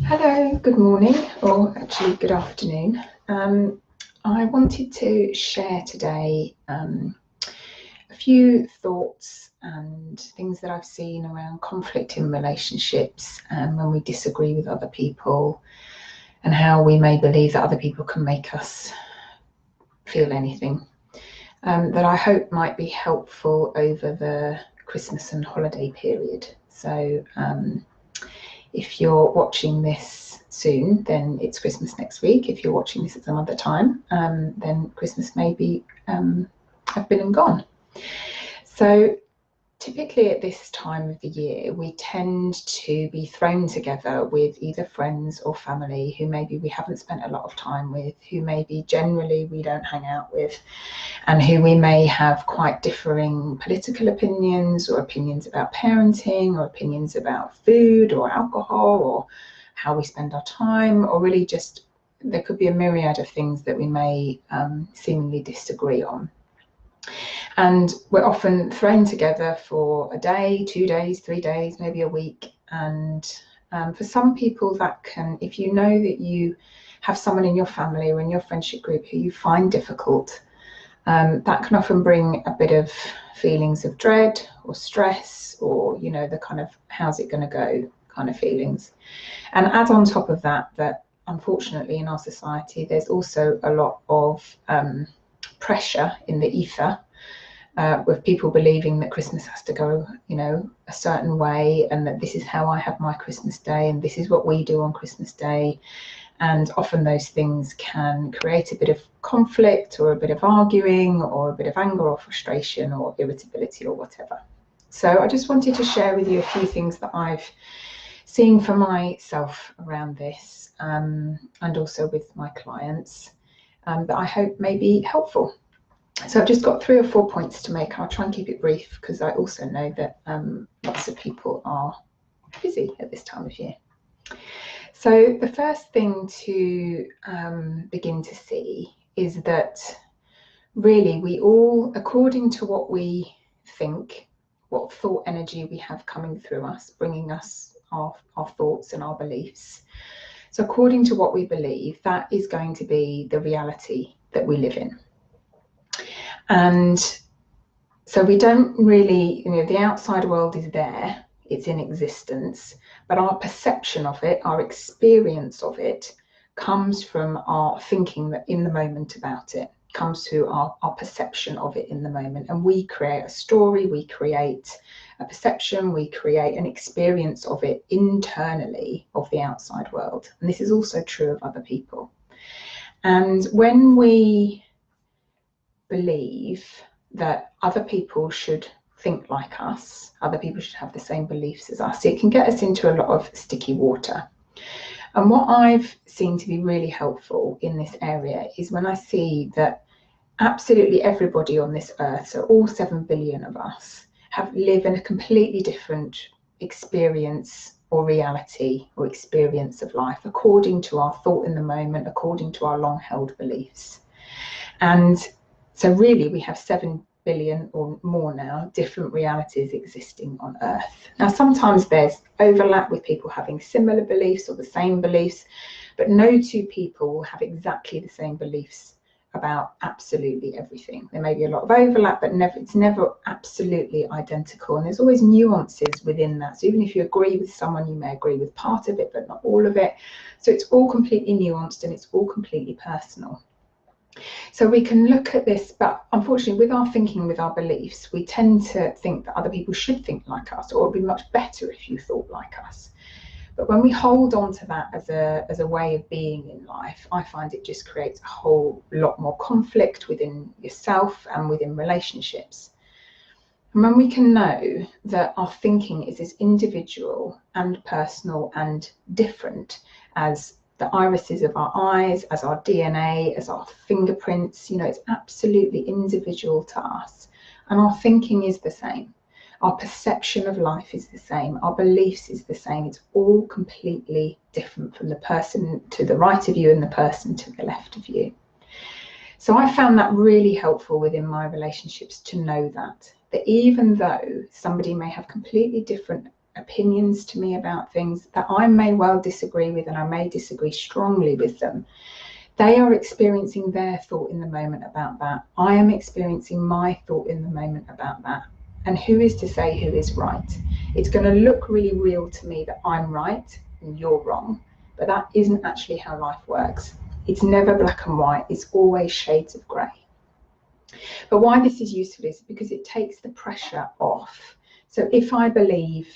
Hello, good morning, or actually good afternoon. I wanted to share today a few thoughts and things that I've seen around conflict in relationships and when we disagree with other people, and how we may believe that other people can make us feel anything, that I hope might be helpful over the Christmas and holiday period. So if you're watching this soon, then it's Christmas next week. If you're watching this at some other time, then Christmas may be have been and gone. So typically at this time of the year, we tend to be thrown together with either friends or family who maybe we haven't spent a lot of time with, who maybe generally we don't hang out with, and who we may have quite differing political opinions, or opinions about parenting, or opinions about food or alcohol, or how we spend our time, or really just there could be a myriad of things that we may seemingly disagree on. And we're often thrown together for a day, 2 days, 3 days, maybe a week. And for some people that can, if you know that you have someone in your family or in your friendship group who you find difficult, that can often bring a bit of feelings of dread or stress, or, you know, the kind of how's it going to go kind of feelings. And add on top of that, that unfortunately in our society, there's also a lot of pressure in the ether, with people believing that Christmas has to go, you know, a certain way, and that this is how I have my Christmas day, and this is what we do on Christmas Day. And often those things can create a bit of conflict, or a bit of arguing, or a bit of anger or frustration or irritability or whatever. So I just wanted to share with you a few things that I've seen for myself around this, and also with my clients, that I hope may be helpful. So I've just got 3 or 4 points to make. I'll try and keep it brief because I also know that lots of people are busy at this time of year. So the first thing to begin to see is that really we all, according to what we think, what thought energy we have coming through us, bringing us our thoughts and our beliefs. So according to what we believe, that is going to be the reality that we live in. And so we don't really, you know, the outside world is there, it's in existence, but our perception of it, our experience of it, comes from our thinking that in the moment about it, comes through our perception of it in the moment. And we create a story, we create a perception, we create an experience of it internally, of the outside world. And this is also true of other people. And when we believe that other people should think like us, other people should have the same beliefs as us, it can get us into a lot of sticky water. And what I've seen to be really helpful in this area is when I see that absolutely everybody on this earth, so all 7 billion of us, live in a completely different experience or reality or experience of life, according to our thought in the moment, according to our long held beliefs. And so really we have 7 billion or more now different realities existing on Earth. Now sometimes there's overlap with people having similar beliefs or the same beliefs, but no two people will have exactly the same beliefs about absolutely everything. There may be a lot of overlap, but it's never absolutely identical, and there's always nuances within that. So even if you agree with someone, you may agree with part of it but not all of it. So it's all completely nuanced and it's all completely personal. So we can look at this, but unfortunately with our thinking, with our beliefs, we tend to think that other people should think like us, or it would be much better if you thought like us. But when we hold on to that as a way of being in life, I find it just creates a whole lot more conflict within yourself and within relationships. And when we can know that our thinking is as individual and personal and different as the irises of our eyes, as our DNA, as our fingerprints, you know, it's absolutely individual to us. And our thinking is the same. Our perception of life is the same. Our beliefs is the same. It's all completely different from the person to the right of you and the person to the left of you. So I found that really helpful within my relationships to know that even though somebody may have completely different opinions to me about things that I may well disagree with, and I may disagree strongly with them. They are experiencing their thought in the moment about that. I am experiencing my thought in the moment about that. And who is to say who is right? It's going to look really real to me that I'm right and you're wrong, but that isn't actually how life works. It's never black and white, it's always shades of grey. But why this is useful is because it takes the pressure off. So if I believe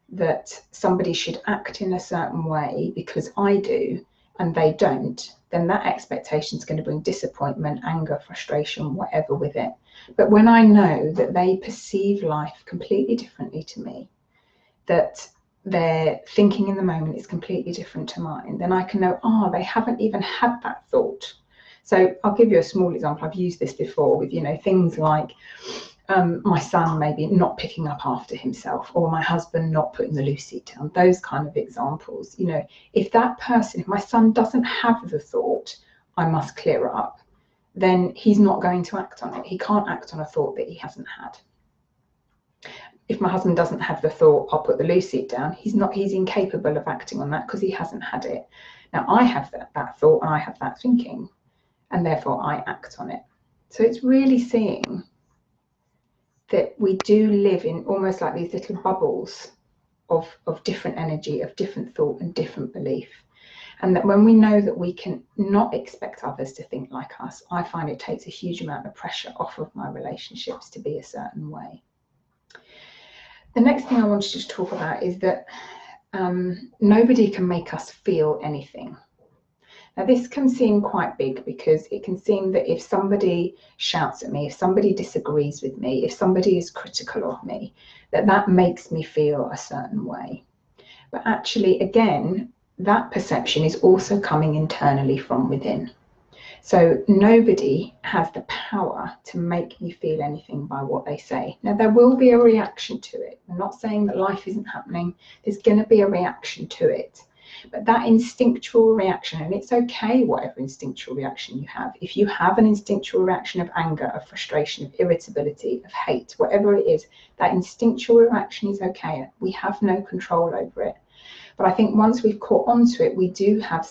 that somebody should act in a certain way because I do and they don't, then that expectation is going to bring disappointment, anger, frustration, whatever with it. But when I know that they perceive life completely differently to me, that their thinking in the moment is completely different to mine, then I can know, they haven't even had that thought. So I'll give you a small example. I've used this before with, things like my son maybe not picking up after himself, or my husband not putting the loose seat down, those kind of examples. If my son doesn't have the thought, I must clear up, then he's not going to act on it. He can't act on a thought that he hasn't had. If my husband doesn't have the thought, I'll put the loose seat down, he's incapable of acting on that because he hasn't had it. Now I have that thought and I have that thinking, and therefore I act on it. So it's really seeing that we do live in almost like these little bubbles of different energy, of different thought and different belief. And that when we know that we can not expect others to think like us, I find it takes a huge amount of pressure off of my relationships to be a certain way. The next thing I wanted to talk about is that nobody can make us feel anything. Now, this can seem quite big because it can seem that if somebody shouts at me, if somebody disagrees with me, if somebody is critical of me, that makes me feel a certain way. But actually, again, that perception is also coming internally from within. So nobody has the power to make me feel anything by what they say. Now, there will be a reaction to it. I'm not saying that life isn't happening. There's going to be a reaction to it. But that instinctual reaction, and it's okay whatever instinctual reaction you have. If you have an instinctual reaction of anger, of frustration, of irritability, of hate, whatever it is, that instinctual reaction is okay. We have no control over it. But I think once we've caught onto it, we do have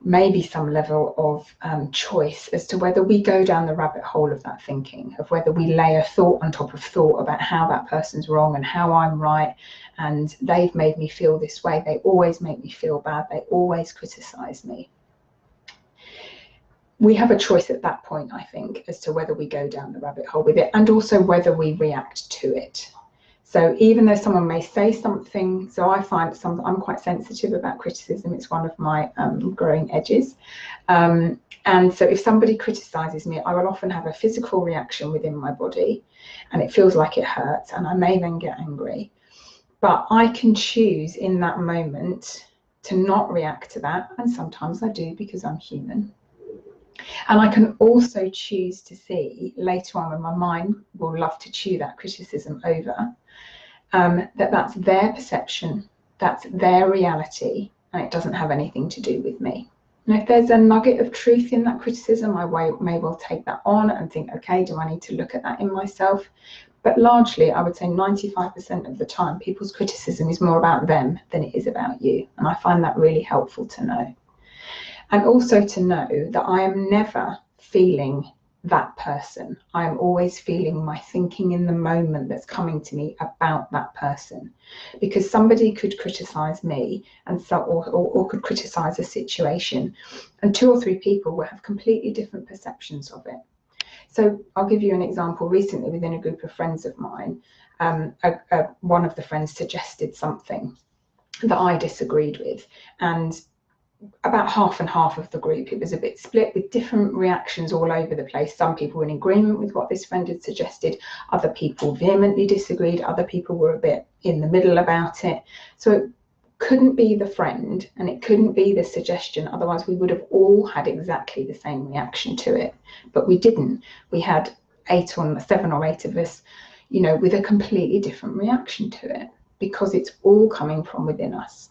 maybe some level of choice as to whether we go down the rabbit hole of that thinking, of whether we layer thought on top of thought about how that person's wrong and how I'm right, and they've made me feel this way, they always make me feel bad, they always criticize me. We have a choice at that point, I think, as to whether we go down the rabbit hole with it, and also whether we react to it. So even though someone may say something, so I find I'm quite sensitive about criticism. It's one of my growing edges. And so if somebody criticizes me, I will often have a physical reaction within my body, and it feels like it hurts, and I may then get angry. But I can choose in that moment to not react to that, and sometimes I do because I'm human. And I can also choose to see later on, when my mind will love to chew that criticism over, that's their perception, that's their reality, and it doesn't have anything to do with me. And if there's a nugget of truth in that criticism, I may well take that on and think, okay, do I need to look at that in myself? But largely, I would say 95% of the time, people's criticism is more about them than it is about you. And I find that really helpful to know. And also to know that I am never feeling that person. I am always feeling my thinking in the moment that's coming to me about that person. Because somebody could criticize me or could criticize a situation, and 2 or 3 people will have completely different perceptions of it. So I'll give you an example. Recently, within a group of friends of mine, one of the friends suggested something that I disagreed with, and about half and half of the group, it was a bit split with different reactions all over the place. Some people were in agreement with what this friend had suggested, other people vehemently disagreed, other people were a bit in the middle about it. So it couldn't be the friend and it couldn't be the suggestion, otherwise we would have all had exactly the same reaction to it, but we didn't. We had 7 or 8 of us, with a completely different reaction to it, because it's all coming from within us.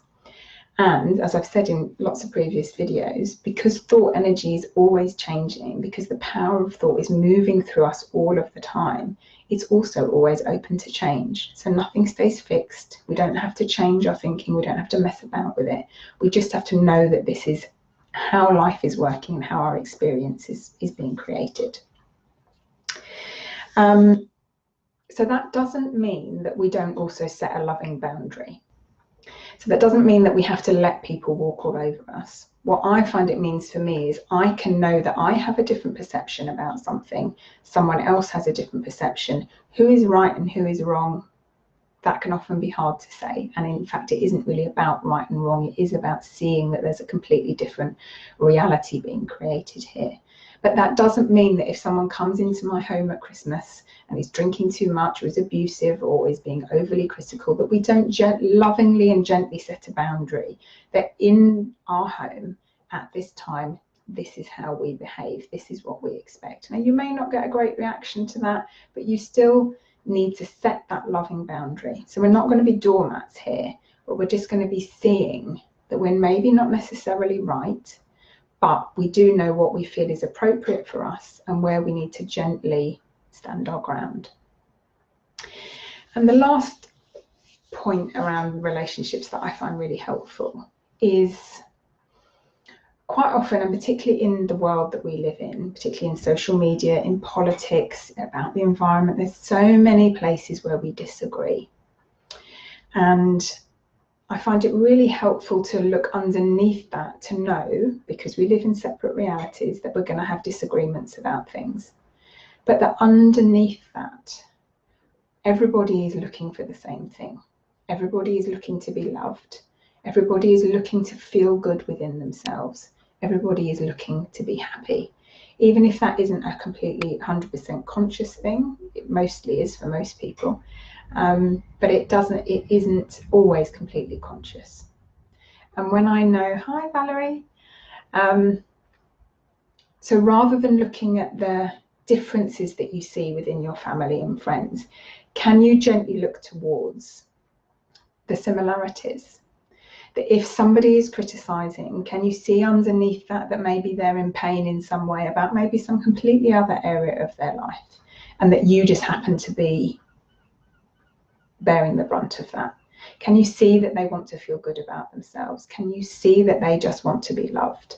And as I've said in lots of previous videos, because thought energy is always changing, because the power of thought is moving through us all of the time, it's also always open to change. So nothing stays fixed. We don't have to change our thinking. We don't have to mess about with it. We just have to know that this is how life is working and how our experience is being created. So that doesn't mean that we don't also set a loving boundary. So that doesn't mean that we have to let people walk all over us. What I find it means for me is I can know that I have a different perception about something, someone else has a different perception. Who is right and who is wrong? That can often be hard to say. And in fact, it isn't really about right and wrong. It is about seeing that there's a completely different reality being created here. But that doesn't mean that if someone comes into my home at Christmas and is drinking too much or is abusive or is being overly critical, that we don't lovingly and gently set a boundary, that in our home at this time, this is how we behave, this is what we expect. Now, you may not get a great reaction to that, but you still need to set that loving boundary. So we're not going to be doormats here, but we're just going to be seeing that we're maybe not necessarily right, but we do know what we feel is appropriate for us and where we need to gently stand our ground. And the last point around relationships that I find really helpful is quite often, and particularly in the world that we live in, particularly in social media, in politics, about the environment, there's so many places where we disagree. And I find it really helpful to look underneath that to know, because we live in separate realities, that we're going to have disagreements about things. But that underneath that, everybody is looking for the same thing. Everybody is looking to be loved. Everybody is looking to feel good within themselves. Everybody is looking to be happy. Even if that isn't a completely 100% conscious thing, it mostly is for most people. But it isn't always completely conscious. And when I know, hi Valerie, so rather than looking at the differences that you see within your family and friends, can you gently look towards the similarities? That if somebody is criticizing, can you see underneath that maybe they're in pain in some way about maybe some completely other area of their life, and that you just happen to be bearing the brunt of that? Can you see that they want to feel good about themselves? Can you see that they just want to be loved?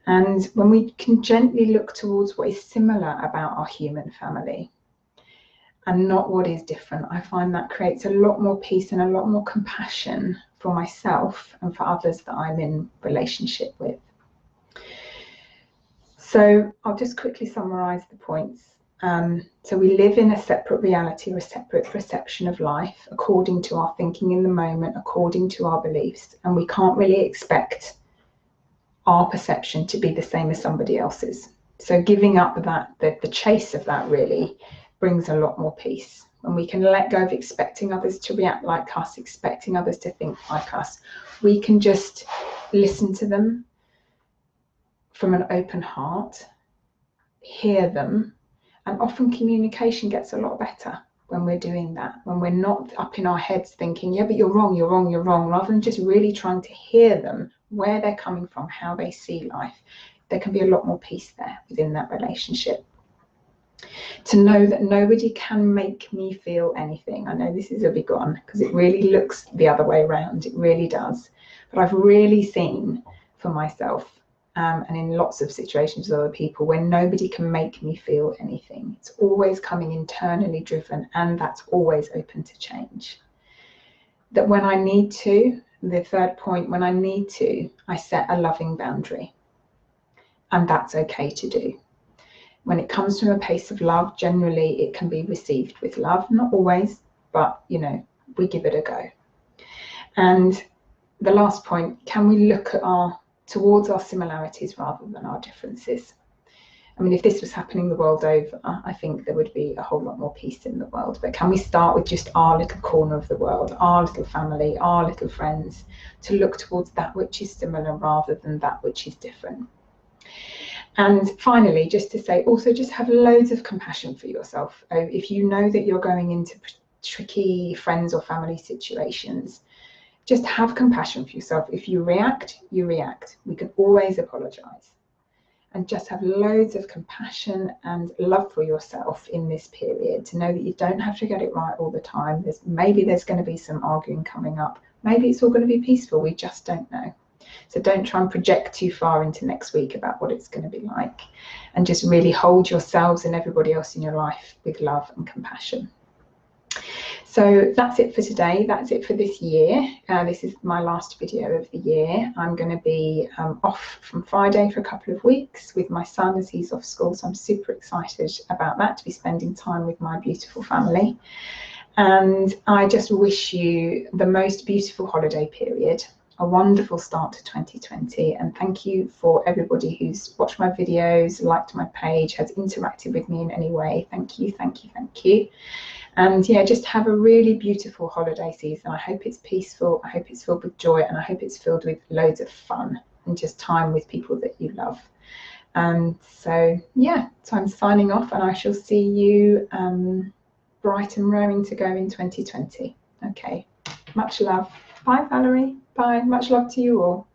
And when we can gently look towards what is similar about our human family and not what is different, I find that creates a lot more peace and a lot more compassion for myself and for others that I'm in relationship with. So I'll just quickly summarize the points. So we live in a separate reality or a separate perception of life according to our thinking in the moment, according to our beliefs, and we can't really expect our perception to be the same as somebody else's. So giving up that, the chase of that really brings a lot more peace. When we can let go of expecting others to react like us, expecting others to think like us, we can just listen to them from an open heart, hear them, and often communication gets a lot better when we're doing that, when we're not up in our heads thinking, yeah, but you're wrong, you're wrong, you're wrong, rather than just really trying to hear them, where they're coming from, how they see life. There can be a lot more peace there within that relationship. To know that nobody can make me feel anything. I know this is a big one because it really looks the other way around. It really does. But I've really seen for myself and in lots of situations with other people where nobody can make me feel anything. It's always coming internally driven, and that's always open to change. That when I need to, the third point, when I need to, I set a loving boundary, and that's okay to do. When it comes from a place of love, generally it can be received with love, not always, but you know, we give it a go. And the last point, can we look at towards our similarities rather than our differences? I mean, if this was happening the world over, I think there would be a whole lot more peace in the world. But can we start with just our little corner of the world, our little family, our little friends, to look towards that which is similar rather than that which is different? And finally, just to say, also just have loads of compassion for yourself. If you know that you're going into tricky friends or family situations, just have compassion for yourself. If you react, you react. We can always apologize. And just have loads of compassion and love for yourself in this period, to know that you don't have to get it right all the time. Maybe there's going to be some arguing coming up. Maybe it's all going to be peaceful. We just don't know. So don't try and project too far into next week about what it's going to be like. And just really hold yourselves and everybody else in your life with love and compassion. So that's it for today. That's it for this year. This is my last video of the year. I'm going to be off from Friday for a couple of weeks with my son as he's off school. So I'm super excited about that, to be spending time with my beautiful family. And I just wish you the most beautiful holiday period, a wonderful start to 2020. And thank you for everybody who's watched my videos, liked my page, has interacted with me in any way. Thank you, thank you, thank you. And yeah, just have a really beautiful holiday season. I hope it's peaceful, I hope it's filled with joy, and I hope it's filled with loads of fun and just time with people that you love. So yeah, so I'm signing off, and I shall see you bright and raring to go in 2020. Okay, much love. Bye, Valerie. Bye. Much love to you all.